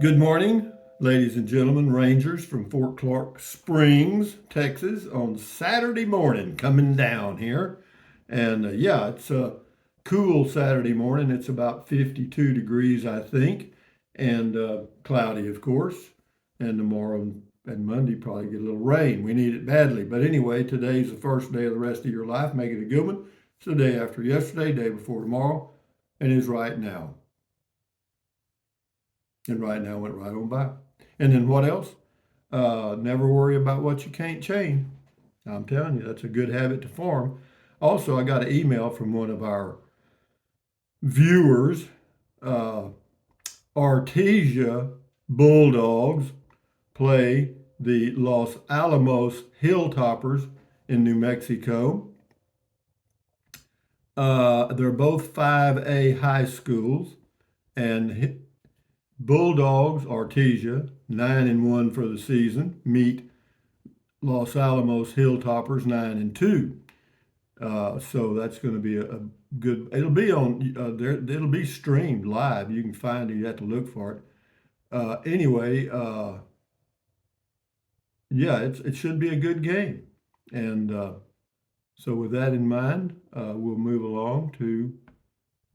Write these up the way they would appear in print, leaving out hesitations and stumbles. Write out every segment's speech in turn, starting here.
Good morning, ladies and gentlemen, Rangers from Fort Clark Springs, Texas, on Saturday morning coming down here. And yeah, it's a cool Saturday morning. It's about 52 degrees, I think, and cloudy, of course. And tomorrow and Monday probably get a little rain. We need it badly. But anyway, today's the first day of the rest of your life. Make it a good one. It's the day after yesterday, day before tomorrow, and is right now. And right now went right on by. And then what else? Never worry about what you can't change. I'm telling you, that's a good habit to form. Also, I got an email from one of our viewers. Uh, Artesia Bulldogs play the Los Alamos Hilltoppers in New Mexico. They're both 5A high schools, and Bulldogs, Artesia, 9-1 for the season, meet Los Alamos Hilltoppers, 9-2. So that's going to be a good. It'll be on there. It'll be streamed live. You can find it. You have to look for it. Anyway, yeah, it should be a good game. And so with that in mind, we'll move along to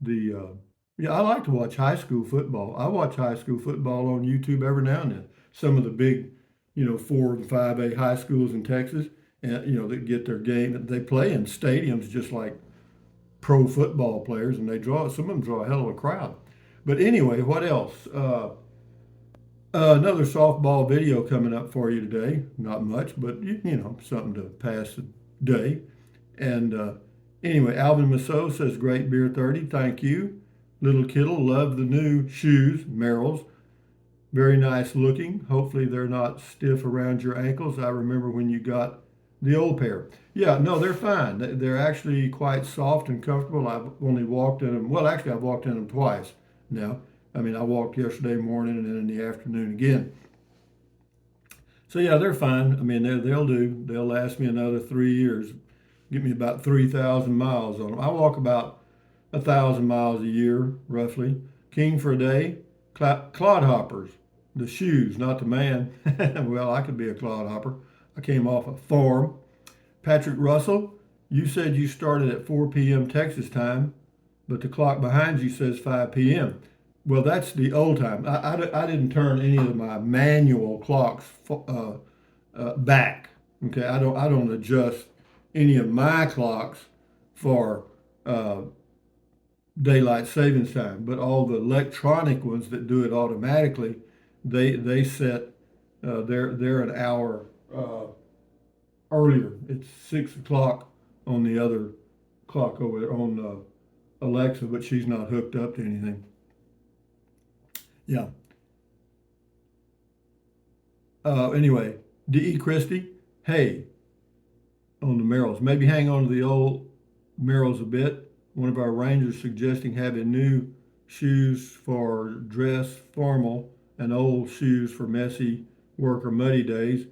the. Yeah, I like to watch high school football. I watch high school football on YouTube every now and then. Some of the big, 4 and 5A high schools in Texas, and that get their game. They play in stadiums just like pro football players, and some of them draw a hell of a crowd. But anyway, what else? Another softball video coming up for you today. Not much, but something to pass the day. And anyway, Alvin Masso says, "Great beer 30. Thank you. Little Kittle, love the new shoes, Merrill's. Very nice looking. Hopefully they're not stiff around your ankles. I remember when you got the old pair." Yeah, no, they're fine. They're actually quite soft and comfortable. I've only walked in them. Well, actually, I've walked in them twice now. I mean, I walked yesterday morning and then in the afternoon again. So yeah, they're fine. I mean, they'll do. They'll last me another 3 years. Get me about 3,000 miles on them. I walk about 1,000 miles a year, roughly. King for a day, clodhoppers, the shoes, not the man. Well, I could be a clodhopper. I came off a farm. Patrick Russell, you said you started at 4 p.m. Texas time, but the clock behind you says 5 p.m. Well, that's the old time. I didn't turn any of my manual clocks back. Okay, I don't adjust any of my clocks for daylight savings time, but all the electronic ones that do it automatically, they set they're an hour earlier. It's 6 o'clock on the other clock over there on Alexa, but she's not hooked up to anything. Yeah. Anyway, D.E. Christie, hey, on the Merrills, maybe hang on to the old Merrills a bit. One of our Rangers suggesting having new shoes for dress formal and old shoes for messy work or muddy days.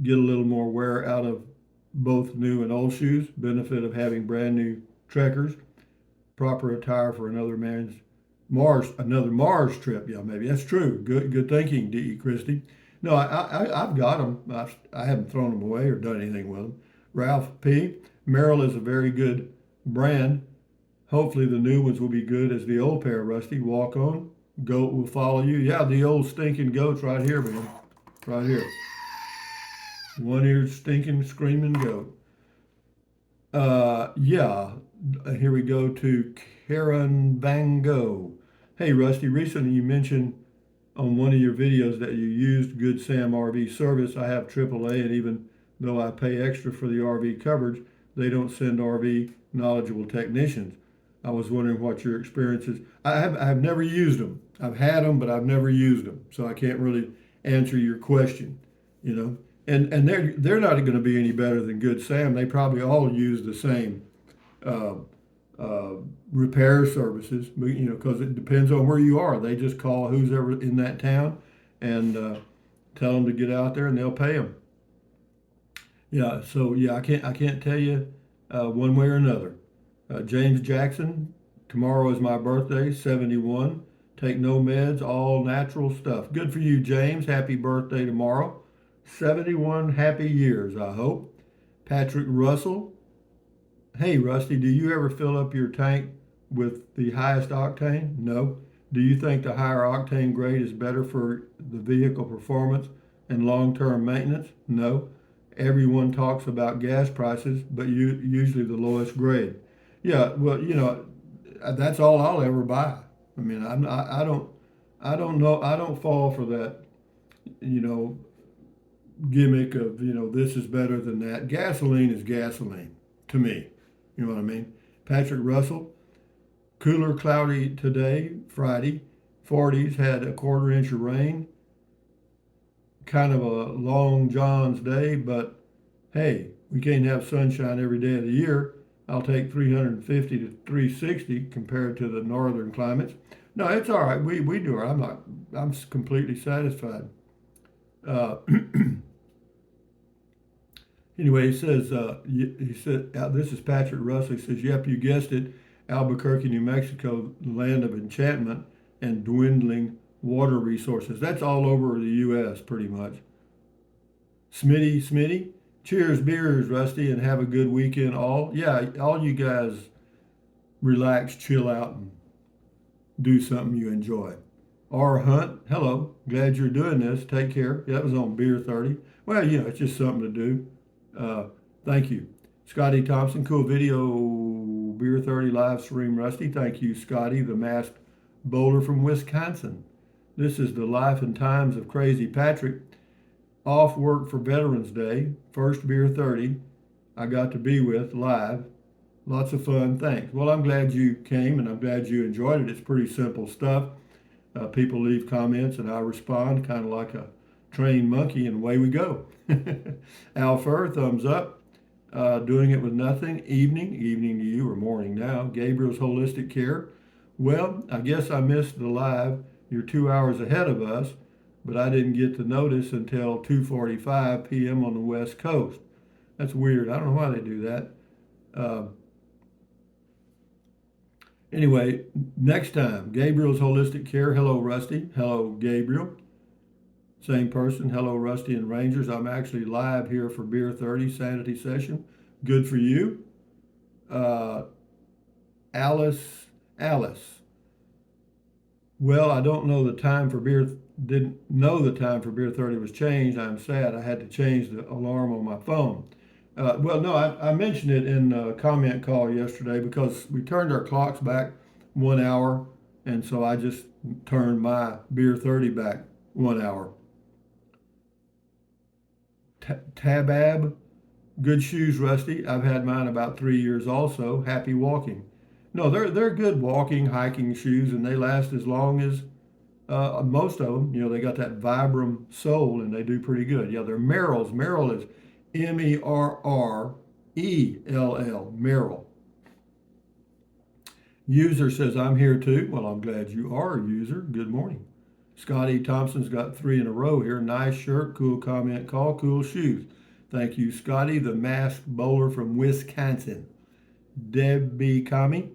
Get a little more wear out of both new and old shoes. Benefit of having brand new trekkers. Proper attire for another Mars trip. Yeah, maybe that's true. Good thinking, D.E. Christie. No, I've got them. I haven't thrown them away or done anything with them. Ralph P. Merrill is a very good brand. Hopefully the new ones will be good as the old pair, Rusty. Walk on. Goat will follow you. Yeah, the old stinking goat's right here, man. Right here. One-eared stinking screaming goat. Yeah. Here we go to Karen Van Gogh. Hey, Rusty, recently you mentioned on one of your videos that you used Good Sam RV service. I have AAA, and even though I pay extra for the RV coverage, they don't send RV knowledgeable technicians. I was wondering what your experience is. I've never used them. I've had them, but I've never used them, so I can't really answer your question. You know, and they're not going to be any better than Good Sam. They probably all use the same uh, repair services, because it depends on where you are. They just call who's ever in that town and tell them to get out there, and they'll pay them. Yeah, so yeah, I can't tell you one way or another. James Jackson, tomorrow is my birthday, 71. Take no meds, all natural stuff. Good for you, James. Happy birthday tomorrow. 71 happy years, I hope. Patrick Russell. Hey, Rusty, do you ever fill up your tank with the highest octane? No. Do you think the higher octane grade is better for the vehicle performance and long-term maintenance? No. Everyone talks about gas prices, but usually the lowest grade. Yeah, well, that's all I'll ever buy. I mean, I don't know, I don't fall for that, you know, gimmick of, this is better than that. Gasoline is gasoline to me. You know what I mean? Patrick Russell, cooler, cloudy today, Friday. 40s, had a quarter inch of rain. Kind of a long John's day, but hey, we can't have sunshine every day of the year. I'll take 350 to 360 compared to the northern climates. No, it's all right. We do it. I'm completely satisfied. Uh, Anyway, he said, this is Patrick Russell. He says, yep, you guessed it, Albuquerque, New Mexico, the land of enchantment and dwindling water resources. That's all over the U.S. pretty much. Smitty, cheers, beers, Rusty, and have a good weekend all. Yeah, all you guys relax, chill out, and do something you enjoy. R. Hunt, hello, glad you're doing this. Take care. That was on Beer 30. Well, it's just something to do. Thank you. Scotty Thompson, cool video, Beer 30 live stream, Rusty. Thank you, Scotty, the masked bowler from Wisconsin. This is the life and times of Crazy Patrick. Off work for Veterans Day, first Beer 30 I got to be with live. Lots of fun, thanks. Well, I'm glad you came and I'm glad you enjoyed it. It's pretty simple stuff. People leave comments and I respond kind of like a trained monkey, and away we go. Al Fur, thumbs up. Doing it with nothing. Evening to you, or morning now. Gabriel's Holistic Care. Well, I guess I missed the live. You're 2 hours ahead of us, but I didn't get the notice until 2:45 p.m. on the West Coast. That's weird. I don't know why they do that. Anyway, next time, Gabriel's Holistic Care. Hello, Rusty. Hello, Gabriel. Same person. Hello, Rusty and Rangers. I'm actually live here for Beer 30 Sanity Session. Good for you. Alice. Well, I don't know the time for didn't know the time for Beer 30 was changed. I'm sad. I had to change the alarm on my phone. Well, no, I mentioned it in a comment call yesterday because we turned our clocks back 1 hour, and so I just turned my Beer 30 back 1 hour. Tabab, good shoes, Rusty. I've had mine about 3 years also. Happy walking. No, they're good walking, hiking shoes, and they last as long as most of them. They got that Vibram sole, and they do pretty good. Yeah, they're Merrells. Merrell is Merrell. Merrell. User says, I'm here too. Well, I'm glad you are, user. Good morning. Scotty Thompson's got 3 in a row here. Nice shirt, cool comment call, cool shoes. Thank you, Scotty, the masked bowler from Wisconsin. Debbie Kami,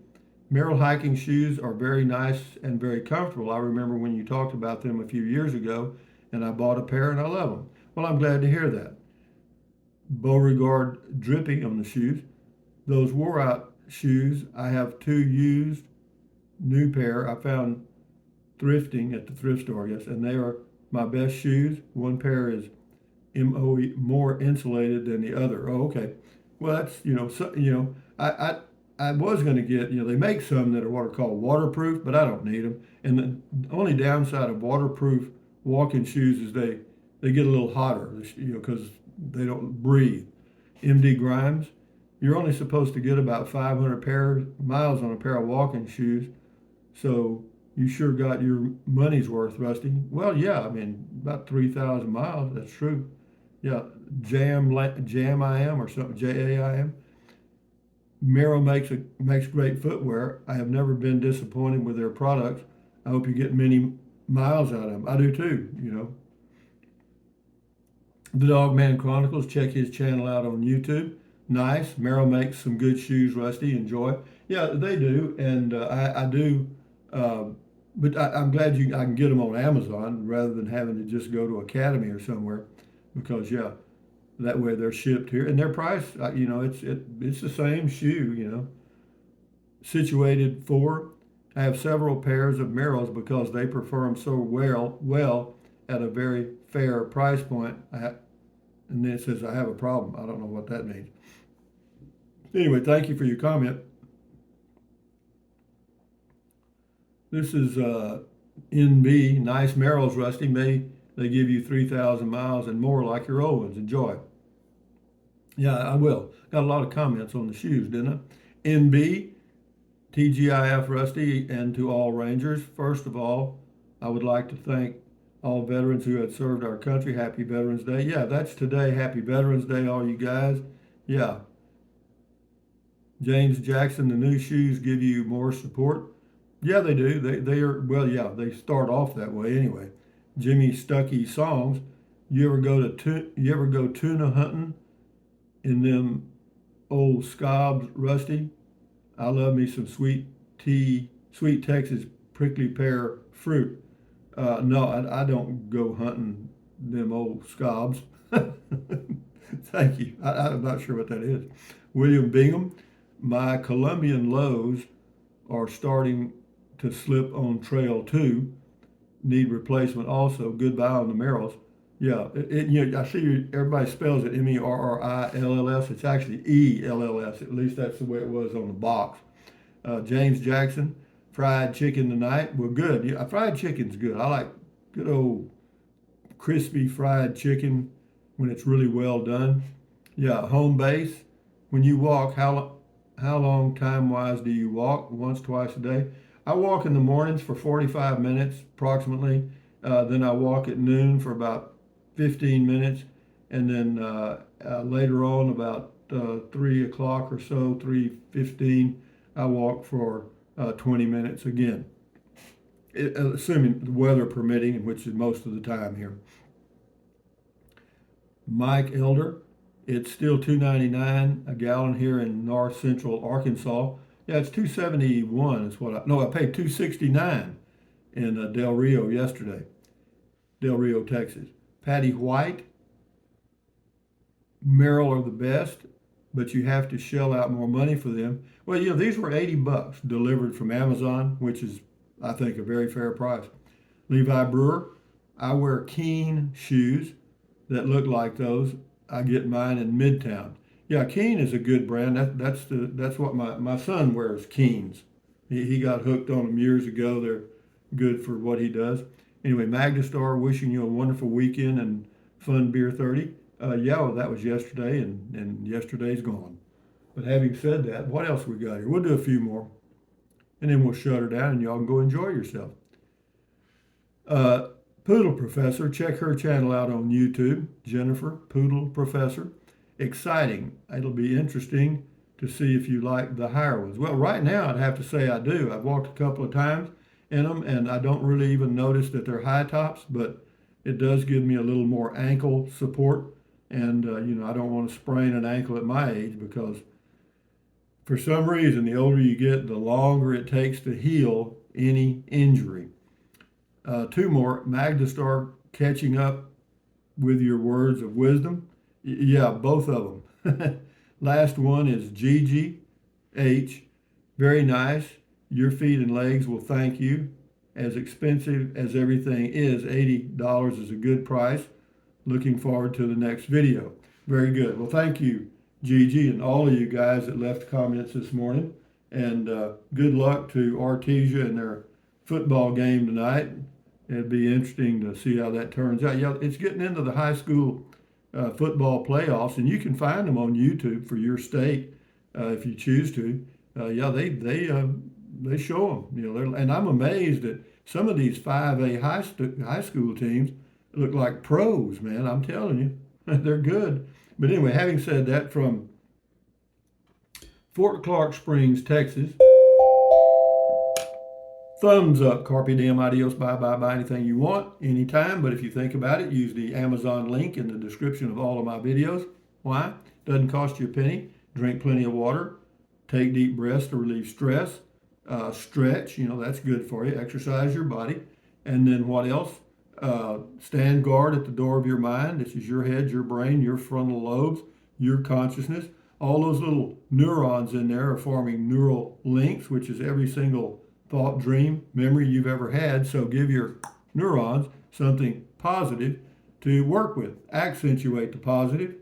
Merrell hiking shoes are very nice and very comfortable. I remember when you talked about them a few years ago, and I bought a pair and I love them. Well, I'm glad to hear that. Beauregard dripping on the shoes. Those wore out shoes. I have 2 used, new pair. I found thrifting at the thrift store, I guess, and they are my best shoes. One pair is MOE, more insulated than the other. Oh, okay. Well, that's, I was going to get, they make some that are what are called waterproof, but I don't need them. And the only downside of waterproof walking shoes is they get a little hotter, because they don't breathe. MD Grimes, you're only supposed to get about 500 miles on a pair of walking shoes, so you sure got your money's worth, Rusty. Well, yeah, I mean, about 3,000 miles, that's true. Yeah, Jam I Am or something, JAIM. Merrell makes great footwear. I have never been disappointed with their products. I hope you get many miles out of them. I do too, The Dogman Chronicles, check his channel out on YouTube. Nice. Merrell makes some good shoes, Rusty. Enjoy. Yeah, they do. And I do But I'm glad I can get them on Amazon rather than having to just go to Academy or somewhere, because yeah, that way they're shipped here and their price, it's the same shoe, situated for. I have several pairs of Merrells because they perform so well at a very fair price point. And then it says I have a problem. I don't know what that means. Anyway, thank you for your comment. This is NB, nice Merrells, Rusty. May they give you 3,000 miles and more like your old ones. Enjoy. Yeah, I will. Got a lot of comments on the shoes, didn't I? NB, TGIF, Rusty, and to all Rangers. First of all, I would like to thank all veterans who had served our country. Happy Veterans Day. Yeah, that's today. Happy Veterans Day, all you guys. Yeah. James Jackson, the new shoes give you more support. Yeah, they do. They are, well, yeah, they start off that way anyway. Jimmy Stuckey songs. You ever go tuna hunting in them old scobs, Rusty? I love me some sweet Texas prickly pear fruit. No, I don't go hunting them old scobs. Thank you. I'm not sure what that is. William Bingham, my Colombian lows are starting to slip on trail 2. Need replacement also. Goodbye on the Merrills. Yeah, I see everybody spells it Merrills. It's actually ELLS. At least that's the way it was on the box. James Jackson, fried chicken tonight. Well, good. Yeah, fried chicken's good. I like good old crispy fried chicken when it's really well done. Yeah, home base. When you walk, how long time wise do you walk? Once, twice a day? I walk in the mornings for 45 minutes approximately. Then I walk at noon for about 15 minutes. And then later on, about 3 o'clock or so, 3:15, I walk for 20 minutes again, assuming the weather permitting, which is most of the time here. Mike Elder, it's still $2.99 a gallon here in north central Arkansas. Yeah, it's $2.71 is what I paid $2.69 in Del Rio yesterday, Del Rio, Texas. Patty White, Merrill are the best, but you have to shell out more money for them. Well, these were $80 delivered from Amazon, which is, I think, a very fair price. Levi Brewer, I wear Keen shoes that look like those. I get mine in Midtown. Yeah, Keen is a good brand. That's what my son wears, Keens. He got hooked on them years ago. They're good for what he does. Anyway, Magna Star, wishing you a wonderful weekend and fun beer 30. Yeah, well, that was yesterday, and yesterday's gone. But having said that, what else we got here? We'll do a few more, and then we'll shut her down, and y'all can go enjoy yourself. Uh, Poodle Professor, check her channel out on YouTube. Jennifer Poodle Professor. Exciting. It'll be interesting to see if you like the higher ones. Well, right now I'd have to say I do. I've walked a couple of times in them, and I don't really even notice that they're high tops, but it does give me a little more ankle support. And I don't want to sprain an ankle at my age, because for some reason, the older you get, the longer it takes to heal any injury. Two more. Magda, start catching up with your words of wisdom. Yeah, both of them. Last one is Gigi H. Very nice. Your feet and legs will thank you. As expensive as everything is, $80 is a good price. Looking forward to the next video. Very good. Well, thank you, Gigi, and all of you guys that left comments this morning. And good luck to Artesia and their football game tonight. It'd be interesting to see how that turns out. Yeah, it's getting into the high school football playoffs, and you can find them on YouTube for your state if you choose to. Yeah, they show them. And I'm amazed at some of these 5A high school teams look like pros, man. I'm telling you, they're good. But anyway, having said that, from Fort Clark Springs, Texas. Thumbs up, carpe diem, adios, bye, bye, buy anything you want, anytime. But if you think about it, use the Amazon link in the description of all of my videos. Why? Doesn't cost you a penny. Drink plenty of water. Take deep breaths to relieve stress. Stretch, that's good for you. Exercise your body. And then what else? Stand guard at the door of your mind. This is your head, your brain, your frontal lobes, your consciousness. All those little neurons in there are forming neural links, which is every single thought, dream, memory you've ever had. So give your neurons something positive to work with. Accentuate the positive,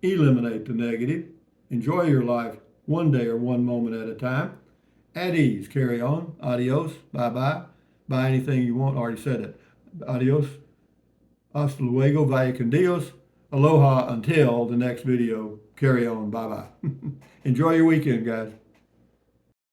eliminate the negative. Enjoy your life one day or one moment at a time. At ease, carry on. Adios, bye-bye. Buy anything you want, already said it. Adios, hasta luego, vaya con Dios. Aloha until the next video. Carry on, bye-bye. Enjoy your weekend, guys.